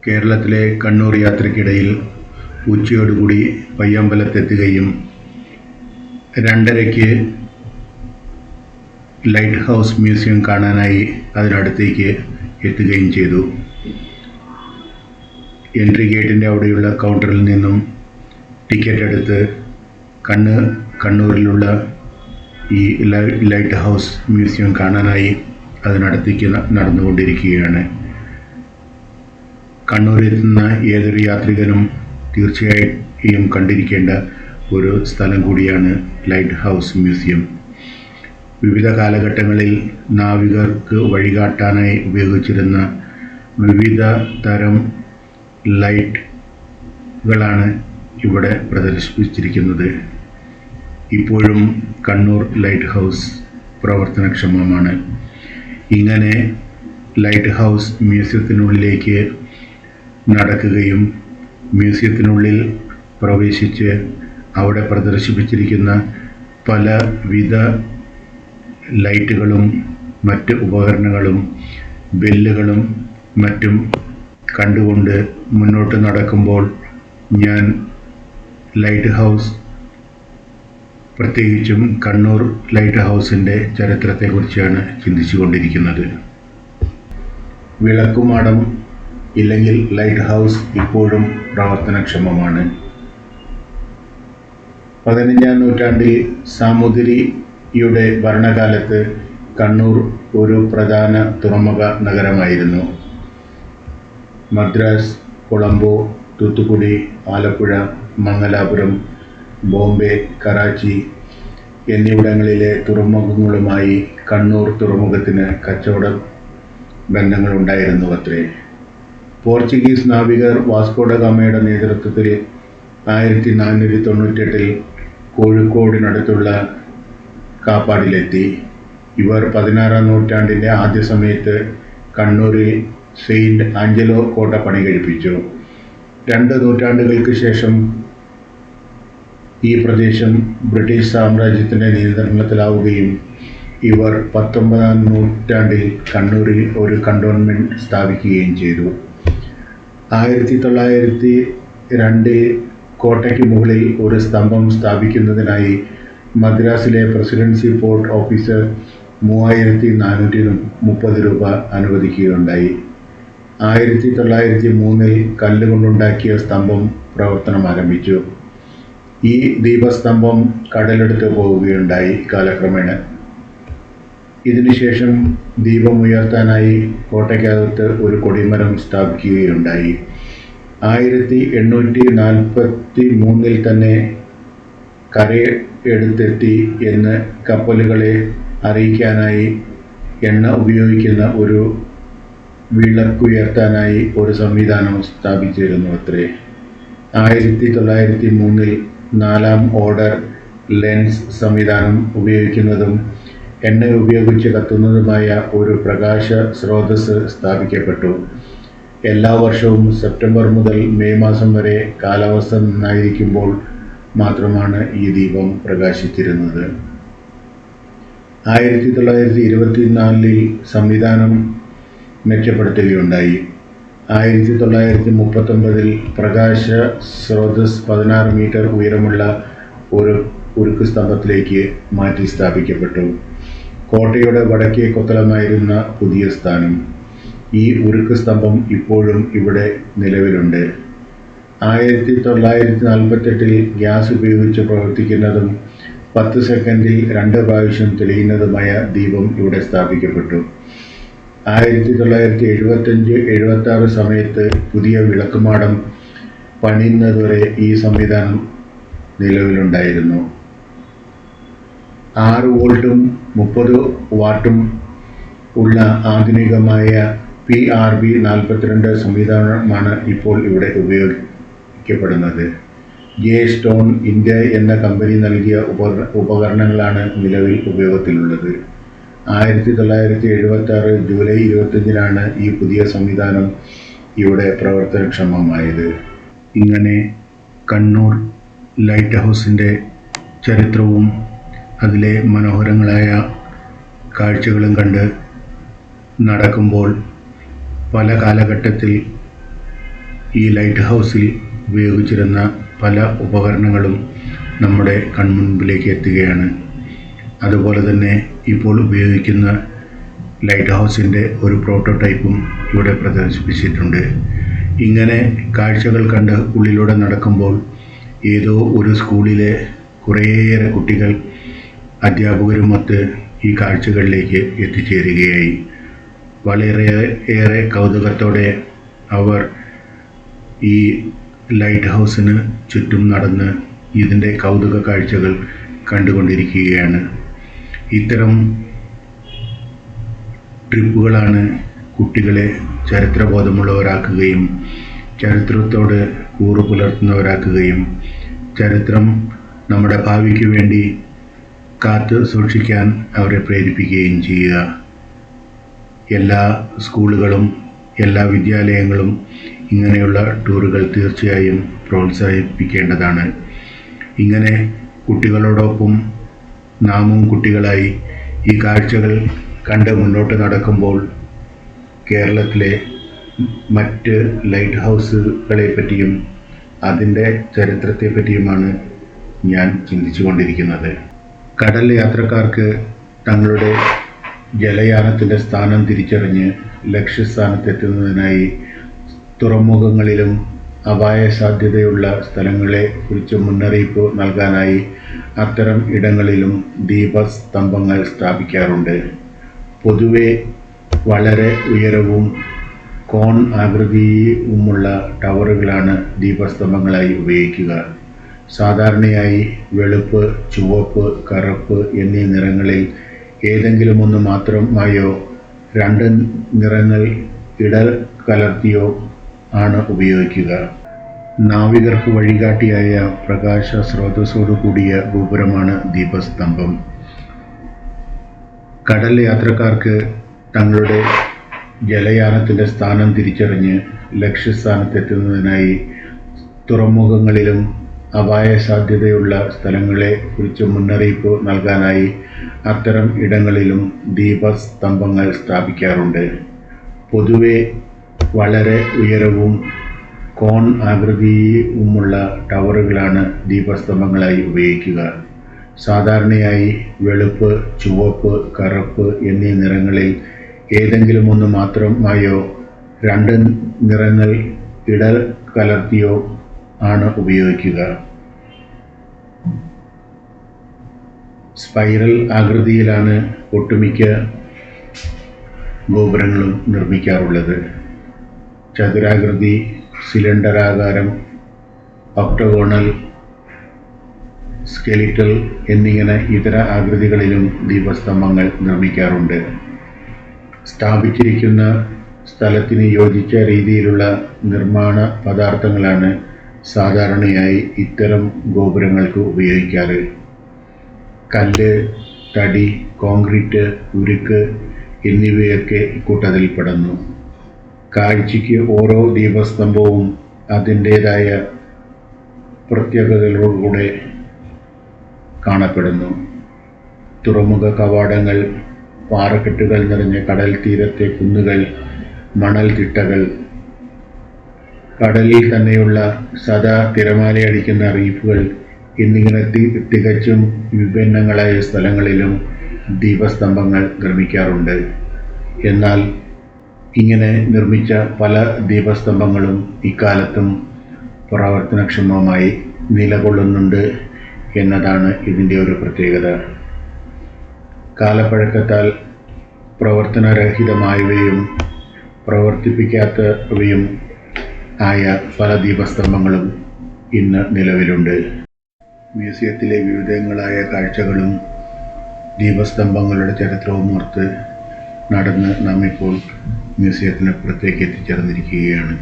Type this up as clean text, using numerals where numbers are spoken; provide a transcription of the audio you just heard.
കേരളത്തിലെ Kannur യാത്രയ്ക്കിടയിൽ ഉച്ചയോടുകൂടി പയ്യാമ്പലത്തെത്തുകയും 2:30-ക്ക് light house museum കാണാനായി അതിനടുത്തേക്ക് എത്തുകയും ചെയ്തു. എൻട്രി ഗേറ്റിൻ്റെ അവിടെയുള്ള കൗണ്ടറിൽ നിന്നും ടിക്കറ്റ് എടുത്ത് കണ്ണൂരിലുള്ള ഈ ലൈറ്റ് ഹൗസ് മ്യൂസിയം കാണാനായി അതിനടുത്തേക്ക് നടന്നുകൊണ്ടിരിക്കുകയാണ്. കണ്ണൂരെത്തുന്ന ഏതൊരു യാത്രികനും തീർച്ചയായും കണ്ടിരിക്കേണ്ട ഒരു സ്ഥലം കൂടിയാണ് ലൈറ്റ് ഹൗസ് മ്യൂസിയം. വിവിധ കാലഘട്ടങ്ങളിൽ നാവികർക്ക് വഴികാട്ടാനായി ഉപയോഗിച്ചിരുന്ന വിവിധ തരം ലൈറ്റുകളാണ് ഇവിടെ പ്രദർശിപ്പിച്ചിരിക്കുന്നത്. ഇപ്പോഴും കണ്ണൂർ ലൈറ്റ് ഹൗസ് പ്രവർത്തനക്ഷമമാണ്. ഇങ്ങനെ ലൈറ്റ് ഹൗസ് മ്യൂസിയത്തിനുള്ളിലേക്ക് നടക്കുകയും മ്യൂസിയത്തിനുള്ളിൽ പ്രവേശിച്ച് അവിടെ പ്രദർശിപ്പിച്ചിരിക്കുന്ന പലവിധ ലൈറ്റുകളും മറ്റ് ഉപകരണങ്ങളും ബെല്ലുകളും മറ്റും കണ്ടുകൊണ്ട് മുന്നോട്ട് നടക്കുമ്പോൾ ഞാൻ ലൈറ്റ് ഹൗസ്, പ്രത്യേകിച്ചും കണ്ണൂർ ലൈറ്റ് ഹൗസിൻ്റെ ചരിത്രത്തെക്കുറിച്ചാണ് ചിന്തിച്ചുകൊണ്ടിരിക്കുന്നത്. വിളക്കുമാടം ഇല്ലെങ്കിൽ ലൈറ്റ് ഹൗസ് ഇപ്പോഴും പ്രവർത്തനക്ഷമമാണ്. 15-ാം നൂറ്റാണ്ടിൽ സാമൂതിരിയുടെ ഭരണകാലത്ത് കണ്ണൂർ ഒരു പ്രധാന തുറമുഖ നഗരമായിരുന്നു. മദ്രാസ്, കൊളംബോ, തൂത്തുക്കുടി, ആലപ്പുഴ, മംഗലാപുരം, ബോംബെ, കറാച്ചി എന്നിവിടങ്ങളിലെ തുറമുഖങ്ങളുമായി കണ്ണൂർ തുറമുഖത്തിന് കച്ചവട ബന്ധങ്ങളുണ്ടായിരുന്നുവത്രേ. പോർച്ചുഗീസ് നാവികർ വാസ്കോഡ ഗാമയുടെ നേതൃത്വത്തിൽ 1498-ൽ കോഴിക്കോടിനടുത്തുള്ള കാപ്പാടിലെത്തി. ഇവർ 16-ാം നൂറ്റാണ്ടിൻ്റെ ആദ്യ സമയത്ത് കണ്ണൂരിൽ സെയിൻറ്റ് ആഞ്ചലോ കോട്ട പണി കഴിപ്പിച്ചു. 2 നൂറ്റാണ്ടുകൾക്ക് ശേഷം ഈ പ്രദേശം ബ്രിട്ടീഷ് സാമ്രാജ്യത്തിൻ്റെ നിയന്ത്രണത്തിലാവുകയും ഇവർ 19-ാം നൂറ്റാണ്ടിൽ കണ്ണൂരിൽ ഒരു കണ്ടോൺമെൻറ്റ് സ്ഥാപിക്കുകയും ചെയ്തു. 1902-ൽ കോട്ടയ്ക്ക് മുകളിൽ ഒരു സ്തംഭം സ്ഥാപിക്കുന്നതിനായി മദ്രാസിലെ പ്രസിഡൻസി പോർട്ട് ഓഫീസർ 3430 രൂപ അനുവദിക്കുകയുണ്ടായി. 1903-ൽ കല്ലുകൊണ്ടുണ്ടാക്കിയ സ്തംഭം പ്രവർത്തനം ആരംഭിച്ചു. ഈ ദീപസ്തംഭം കടലെടുത്ത് പോവുകയുണ്ടായി കാലക്രമേണ. ഇതിനുശേഷം ദീപമുയർത്താനായി കോട്ടയ്ക്കകത്ത് ഒരു കൊടിമരം സ്ഥാപിക്കുകയുണ്ടായി. 1843-ൽ തന്നെ കരയെടുത്തെത്തി എന്ന് കപ്പലുകളെ അറിയിക്കാനായി എണ്ണ ഉപയോഗിക്കുന്ന ഒരു വിളക്കുയർത്താനായി ഒരു സംവിധാനം സ്ഥാപിച്ചിരുന്നു അത്രേ. 1903-ൽ 4-ാം ഓർഡർ ലെൻസ് സംവിധാനം ഉപയോഗിക്കുന്നതും എണ്ണ ഉപയോഗിച്ച് കത്തുന്നതുമായ ഒരു പ്രകാശ സ്രോതസ് സ്ഥാപിക്കപ്പെട്ടു. എല്ലാ വർഷവും സെപ്റ്റംബർ മുതൽ മെയ് മാസം വരെ കാലാവസ്ഥ നന്നായിരിക്കുമ്പോൾ മാത്രമാണ് ഈ ദീപം പ്രകാശിച്ചിരുന്നത്. 1924-ൽ സംവിധാനം മെച്ചപ്പെടുത്തുകയുണ്ടായി. 1939-ൽ പ്രകാശ സ്രോതസ് 16 മീറ്റർ ഉയരമുള്ള ഒരു ഉരുക്ക് സ്തംഭത്തിലേക്ക് മാറ്റി സ്ഥാപിക്കപ്പെട്ടു. കോട്ടയുടെ വടക്കേ കൊത്തളമായിരുന്ന പുതിയ സ്ഥാനം. ഈ ഉരുക്ക് സ്തംഭം ഇപ്പോഴും ഇവിടെ നിലവിലുണ്ട്. 1948-ൽ ഗ്യാസ് ഉപയോഗിച്ച് പ്രവർത്തിക്കുന്നതും 10 സെക്കൻഡിൽ 2 പ്രാവശ്യം തെളിയുന്നതുമായ ദീപം ഇവിടെ സ്ഥാപിക്കപ്പെട്ടു. 1975-76 സമയത്ത് പുതിയ വിളക്കുമാടം പണിയുന്നതുവരെ ഈ സംവിധാനം നിലവിലുണ്ടായിരുന്നു. 6 വോൾട്ടും 30 വാട്ടും ഉള്ള ആധുനികമായ PRB 42 സംവിധാനമാണ് ഇപ്പോൾ ഇവിടെ ഉപയോഗിക്കപ്പെടുന്നത്. ജെ സ്റ്റോൺ ഇന്ത്യ എന്ന കമ്പനി നൽകിയ ഉപകരണങ്ങളാണ് നിലവിൽ ഉപയോഗത്തിലുള്ളത്. 1976 ജൂലൈ 25-നാണ് ഈ പുതിയ സംവിധാനം ഇവിടെ പ്രവർത്തനക്ഷമമായത്. ഇങ്ങനെ കണ്ണൂർ ലൈറ്റ് ഹൗസിൻ്റെ ചരിത്രവും അതിലെ മനോഹരങ്ങളായ കാഴ്ചകളും കണ്ട് നടക്കുമ്പോൾ പല കാലഘട്ടത്തിൽ ഈ ലൈറ്റ് ഹൗസിൽ ഉപയോഗിച്ചിരുന്ന പല ഉപകരണങ്ങളും നമ്മുടെ കൺമുൻപിലേക്ക് എത്തുകയാണ്. അതുപോലെ തന്നെ ഇപ്പോൾ ഉപയോഗിക്കുന്ന ലൈറ്റ് ഹൗസിൻ്റെ ഒരു പ്രോട്ടോടൈപ്പും ഇവിടെ പ്രദർശിപ്പിച്ചിട്ടുണ്ട്. ഇങ്ങനെ കാഴ്ചകൾ കണ്ട് ഉള്ളിലൂടെ നടക്കുമ്പോൾ ഏതോ ഒരു സ്കൂളിലെ കുറേയേറെ കുട്ടികൾ അധ്യാപകരുമൊത്ത് ഈ കാഴ്ചകളിലേക്ക് എത്തിച്ചേരുകയായി. വളരെയേറെ കൗതുകത്തോടെ അവർ ഈ ലൈറ്റ് ഹൗസിന് ചുറ്റും നടന്ന് ഇതിൻ്റെ കൗതുക കാഴ്ചകൾ കണ്ടുകൊണ്ടിരിക്കുകയാണ്. ഇത്തരം ട്രിപ്പുകളാണ് കുട്ടികളെ ചരിത്രബോധമുള്ളവരാക്കുകയും ചരിത്രത്തോട് കൂറു പുലർത്തുന്നവരാക്കുകയും ചരിത്രം നമ്മുടെ ഭാവിക്ക് വേണ്ടി കാത്തു സൂക്ഷിക്കാൻ അവരെ പ്രേരിപ്പിക്കുകയും ചെയ്യുക. എല്ലാ സ്കൂളുകളും എല്ലാ വിദ്യാലയങ്ങളും ഇങ്ങനെയുള്ള ടൂറുകൾ തീർച്ചയായും പ്രോത്സാഹിപ്പിക്കേണ്ടതാണ്. ഇങ്ങനെ കുട്ടികളോടൊപ്പം നാമും കുട്ടികളായി ഈ കാഴ്ചകൾ കണ്ട് മുന്നോട്ട് നടക്കുമ്പോൾ കേരളത്തിലെ മറ്റ് ലൈറ്റ് ഹൗസുകളെ പറ്റിയും അതിൻ്റെ ചരിത്രത്തെ പറ്റിയുമാണ് ഞാൻ ചിന്തിച്ചു കൊണ്ടിരിക്കുന്നത്. കടൽ യാത്രക്കാർക്ക് തങ്ങളുടെ ജലയാനത്തിൻ്റെ സ്ഥാനം തിരിച്ചറിഞ്ഞ് ലക്ഷ്യസ്ഥാനത്തെത്തുന്നതിനായി തുറമുഖങ്ങളിലും അപായ സാധ്യതയുള്ള സ്ഥലങ്ങളെ കുറിച്ച് മുന്നറിയിപ്പ് നൽകാനായി അത്തരം ഇടങ്ങളിലും ദീപസ്തംഭങ്ങൾ സ്ഥാപിക്കാറുണ്ട്. പൊതുവെ വളരെ ഉയരവും കോൺ ആകൃതിയുമുള്ള ടവറുകളാണ് ദീപസ്തംഭങ്ങളായി ഉപയോഗിക്കുക. സാധാരണയായി വെളുപ്പ്, ചുവപ്പ്, കറുപ്പ് എന്നീ നിറങ്ങളിൽ ഏതെങ്കിലും ഒന്ന് മാത്രമായോ രണ്ട് നിറങ്ങൾ ഇടകലർത്തിയോ ആണ് ഉപയോഗിക്കുക. നാവികർക്ക് വഴികാട്ടിയായ പ്രകാശ സ്രോതസ്സോടു കൂടിയ ഗോപുരമാണ് ദീപസ്തംഭം. കടൽ യാത്രക്കാർക്ക് തങ്ങളുടെ ജലയാനത്തിൻ്റെ സ്ഥാനം തിരിച്ചറിഞ്ഞ് ലക്ഷ്യസ്ഥാനത്തെത്തുന്നതിനായി തുറമുഖങ്ങളിലും അപായ സാധ്യതയുള്ള സ്ഥലങ്ങളെ കുറിച്ച് മുന്നറിയിപ്പ് നൽകാനായി അത്തരം ഇടങ്ങളിലും ദീപസ്തംഭങ്ങൾ സ്ഥാപിക്കാറുണ്ട്. പൊതുവെ വളരെ ഉയരവും കോൺ ആകൃതിയുമുള്ള ടവറുകളാണ് ദീപസ്തംഭങ്ങളായി ഉപയോഗിക്കുക. സാധാരണയായി വെളുപ്പ്, ചുവപ്പ്, കറുപ്പ് എന്നീ നിറങ്ങളിൽ ഏതെങ്കിലും ഒന്ന് മാത്രമായോ രണ്ട് നിറങ്ങൾ ഇടകലർത്തിയോ ആണ് ഉപയോഗിക്കുക. സ്പൈറൽ ആകൃതിയിലാണ് ഒട്ടുമിക്ക ഗോപുരങ്ങളും നിർമ്മിക്കാറുള്ളത്. ചതുരാകൃതി, സിലിണ്ടറാകാരം, ഒക്ടഗോണൽ, സ്കെലിറ്റൽ എന്നിങ്ങനെ ഇതര ആകൃതികളിലും ദീപസ്തംഭങ്ങൾ നിർമ്മിക്കാറുണ്ട്. സ്ഥാപിച്ചിരിക്കുന്ന സ്ഥലത്തിന് യോജിച്ച രീതിയിലുള്ള നിർമ്മാണ പദാർത്ഥങ്ങളാണ് സാധാരണയായി ഇത്തരം ഗോപുരങ്ങൾക്ക് ഉപയോഗിക്കാറ്. കല്ല്, തടി, കോൺക്രീറ്റ്, ഉരുക്ക് എന്നിവയൊക്കെ ഇക്കൂട്ടത്തിൽപ്പെടുന്നു. കാഴ്ചയ്ക്ക് ഓരോ ദീപസ്തംഭവും അതിൻ്റേതായ പ്രത്യേകതകളോടുകൂടെ കാണപ്പെടുന്നു. തുറമുഖ കവാടങ്ങൾ, പാറക്കെട്ടുകൾ നിറഞ്ഞ കടൽ തീരത്തെ കുന്നുകൾ, മണൽത്തിട്ടകൾ, കടലിൽ തന്നെയുള്ള സദാ തിരമാലയടിക്കുന്ന റീഫുകൾ എന്നിങ്ങനെ തികച്ചും വിഭിന്നങ്ങളായ സ്ഥലങ്ങളിലും ദീപസ്തംഭങ്ങൾ നിർമ്മിക്കാറുണ്ട്. എന്നാൽ ഇങ്ങനെ നിർമ്മിച്ച പല ദീപസ്തംഭങ്ങളും ഇക്കാലത്തും പ്രവർത്തനക്ഷമമായി നിലകൊള്ളുന്നുണ്ട് എന്നതാണ് ഇതിൻ്റെ ഒരു പ്രത്യേകത. കാലപ്പഴക്കത്താൽ പ്രവർത്തനരഹിതമായവയും പ്രവർത്തിപ്പിക്കാത്തവയും ആയ പല ദീപസ്തംഭങ്ങളും ഇന്ന് നിലവിലുണ്ട്. മ്യൂസിയത്തിലെ വിവിധങ്ങളായ കാഴ്ചകളും ദീപസ്തംഭങ്ങളുടെ ചരിത്രവും ഓർത്ത് നടന്ന് നാം ഇപ്പോൾ മ്യൂസിയത്തിന് പുറത്തേക്ക് എത്തിച്ചേർന്നിരിക്കുകയാണ്.